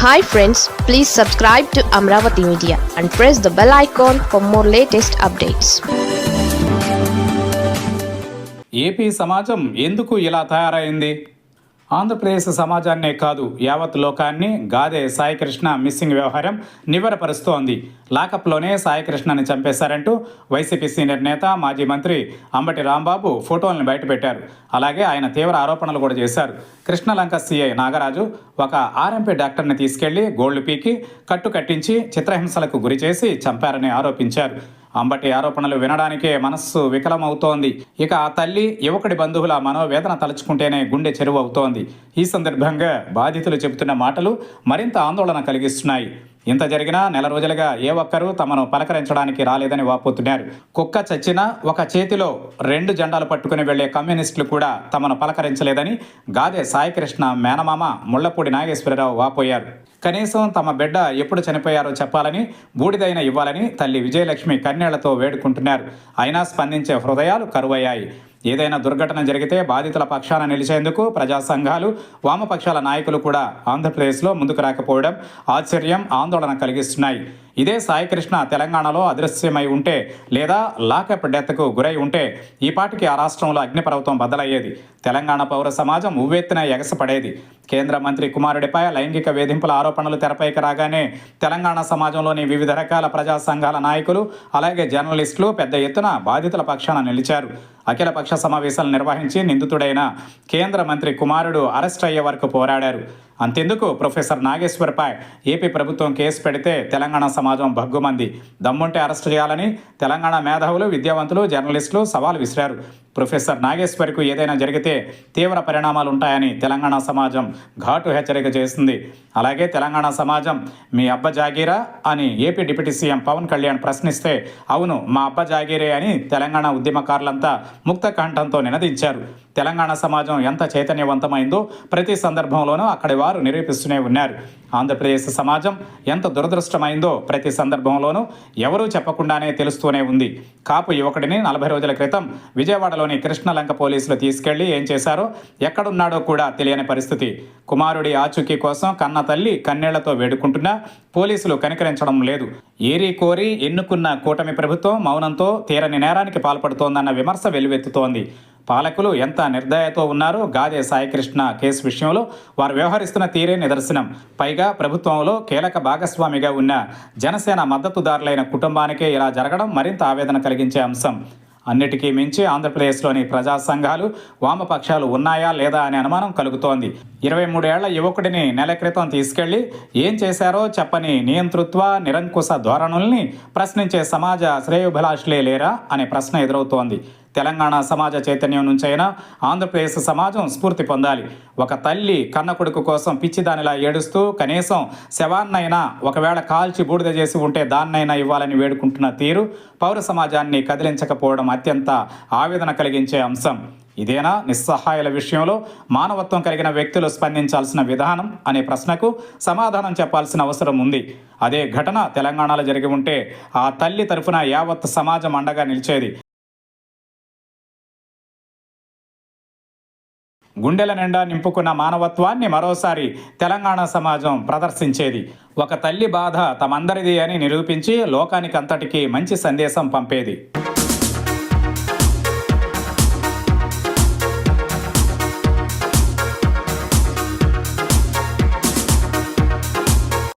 Hi friends, please subscribe to Amravati Media and press the bell icon for more latest updates. AP సమాజం ఎందుకు ఇలా తయారైంది? ఆంధ్రప్రదేశ్ సమాజాన్నే కాదు యావత్ లోకాన్ని గాదే సాయికృష్ణ మిస్సింగ్ వ్యవహారం నివ్వెరపరుస్తోంది. లాకప్లోనే సాయికృష్ణని చంపేశారంటూ వైసీపీ సీనియర్ నేత మాజీ మంత్రి అంబటి రాంబాబు ఫోటోలను బయటపెట్టారు. అలాగే ఆయన తీవ్ర ఆరోపణలు కూడా చేశారు. కృష్ణలంక సీఐ నాగరాజు ఒక ఆర్ఎంపీ డాక్టర్ని తీసుకెళ్లి గోళ్లు పీకి కట్టు కట్టించి చిత్రహింసలకు గురిచేసి చంపారని ఆరోపించారు. అంబటి ఆరోపణలు వినడానికే మనస్సు వికలమవుతోంది. ఇక ఆ తల్లి యువకుడి బంధువుల మనోవేదన తలుచుకుంటేనే గుండె చెరువు అవుతోంది. ఈ సందర్భంగా బాధితులు చెబుతున్న మాటలు మరింత ఆందోళన కలిగిస్తున్నాయి. ఇంత జరిగినా నెల రోజులుగా ఏ ఒక్కరూ తమను పలకరించడానికి రాలేదని వాపోతున్నారు. కుక్క చచ్చినా ఒక చేతిలో 2 జెండాలు పట్టుకుని వెళ్లే కమ్యూనిస్టులు కూడా తమను పలకరించలేదని గాదే సాయికృష్ణ మేనమామ ముళ్లపూడి నాగేశ్వరరావు వాపోయారు. కనీసం తమ బిడ్డ ఎప్పుడు చనిపోయారో చెప్పాలని, బూడిదైన ఇవ్వాలని తల్లి విజయలక్ష్మి కన్నీళ్లతో వేడుకుంటున్నారు. అయినా స్పందించే హృదయాలు కరువయ్యాయి. ఏదైనా దుర్ఘటన జరిగితే బాధితుల పక్షాన నిలిచేందుకు ప్రజా సంఘాలు, వామపక్షాల నాయకులు కూడా ఆంధ్రప్రదేశ్లో ముందుకు రాకపోవడం ఆశ్చర్యం, ఆందోళన కలిగిస్తున్నాయి. ఇదే సాయికృష్ణ తెలంగాణలో అదృశ్యమై ఉంటే లేదా లాకప్ డెత్కు గురై ఉంటే ఈ పాటికి ఆ రాష్ట్రంలో అగ్నిపర్వతం బద్దలయ్యేది. తెలంగాణ పౌర సమాజం ఉవ్వెత్తున ఎగసపడేది. కేంద్ర మంత్రి కుమారుడిపై లైంగిక వేధింపుల ఆరోపణలు తెరపైకి రాగానే తెలంగాణ సమాజంలోని వివిధ రకాల ప్రజా సంఘాల నాయకులు, అలాగే జర్నలిస్టులు పెద్ద ఎత్తున బాధితుల పక్షాన నిలిచారు. అఖిలపక్ష సమావేశాలు నిర్వహించి నిందితుడైన కేంద్ర మంత్రి కుమారుడు అరెస్ట్ అయ్యే వరకు పోరాడారు. అంతెందుకు ప్రొఫెసర్ నాగేశ్వర్పై ఏపీ ప్రభుత్వం కేసు పెడితే తెలంగాణ సమాజం భగ్గుమంది. దమ్ముంటే అరెస్ట్ చేయాలని తెలంగాణ మేధావులు, విద్యావంతులు, జర్నలిస్టులు సవాల్ విసిరారు. ప్రొఫెసర్ నాగేశ్వర్కు ఏదైనా జరిగితే తీవ్ర పరిణామాలు ఉంటాయని తెలంగాణ సమాజం ఘాటు హెచ్చరిక చేసింది. అలాగే తెలంగాణ సమాజం మీ అబ్బ జాగీరా అని AP deputy CM Pawan Kalyan ప్రశ్నిస్తే అవును మా అబ్బ జాగీరే అని తెలంగాణ ఉద్యమకారులంతా ముక్త కంఠంతో నినదించారు. తెలంగాణ సమాజం ఎంత చైతన్యవంతమైందో ప్రతి సందర్భంలోనూ అక్కడి వారు నిరూపిస్తూనే ఉన్నారు. ఆంధ్రప్రదేశ్ సమాజం ఎంత దురదృష్టమైందో ప్రతి సందర్భంలోనూ ఎవరూ చెప్పకుండానే తెలుస్తూనే ఉంది. కాపు యువకుడిని 40 రోజుల క్రితం విజయవాడలోని కృష్ణలంక పోలీసులు తీసుకెళ్లి ఏం చేశారో, ఎక్కడున్నాడో కూడా తెలియని పరిస్థితి. కుమారుడి ఆచూకీ కోసం కన్న తల్లి కన్నీళ్లతో వేడుకుంటున్నా పోలీసులు కనికరించడం లేదు. ఏరి కోరి ఎన్నుకున్న కూటమి ప్రభుత్వం మౌనంతో తీరని నేరానికి పాల్పడుతోందన్న విమర్శ వెల్లువెత్తుతోంది. పాలకులు ఎంత నిర్దయతో ఉన్నారో గాదే సాయికృష్ణ కేసు విషయంలో వారు వ్యవహరిస్తున్న తీరే నిదర్శనం. పైగా ప్రభుత్వంలో కీలక భాగస్వామిగా ఉన్న జనసేన మద్దతుదారులైన కుటుంబానికే ఇలా జరగడం మరింత ఆవేదన కలిగించే అంశం. అన్నిటికీ మించి ఆంధ్రప్రదేశ్లోని ప్రజా సంఘాలు, వామపక్షాలు ఉన్నాయా లేదా అనే అనుమానం కలుగుతోంది. 23 ఏళ్ల యువకుడిని నెల క్రితం తీసుకెళ్లి ఏం చేశారో చెప్పని నియంతృత్వ, నిరంకుశ ధోరణుల్ని ప్రశ్నించే సమాజ శ్రేయోభిలాషులే లేరా అనే ప్రశ్న ఎదురవుతోంది. తెలంగాణ సమాజ చైతన్యం నుంచైనా ఆంధ్రప్రదేశ్ సమాజం స్ఫూర్తి పొందాలి. ఒక తల్లి కన్న కొడుకు కోసం పిచ్చిదానిలా ఏడుస్తూ కనీసం శవాన్నైనా ఒకవేళ కాల్చి బూడిద చేసి ఉంటే దాన్నైనా ఇవ్వాలని వేడుకుంటున్న తీరు పౌర సమాజాన్ని కదిలించకపోవడం అత్యంత ఆవేదన కలిగించే అంశం. ఇదేనా నిస్సహాయాల విషయంలో మానవత్వం కలిగిన వ్యక్తులు స్పందించాల్సిన విధానం అనే ప్రశ్నకు సమాధానం చెప్పాల్సిన అవసరం ఉంది. అదే ఘటన తెలంగాణలో జరిగి ఉంటే ఆ తల్లి తరఫున యావత్ సమాజం అండగా నిలిచేది. గుండెల నిండా నింపుకున్న మానవత్వాన్ని మరోసారి తెలంగాణ సమాజం ప్రదర్శించేది. ఒక తల్లి బాధ తమందరిది అని నిరూపించి లోకానికంతటికీ మంచి సందేశం పంపేది.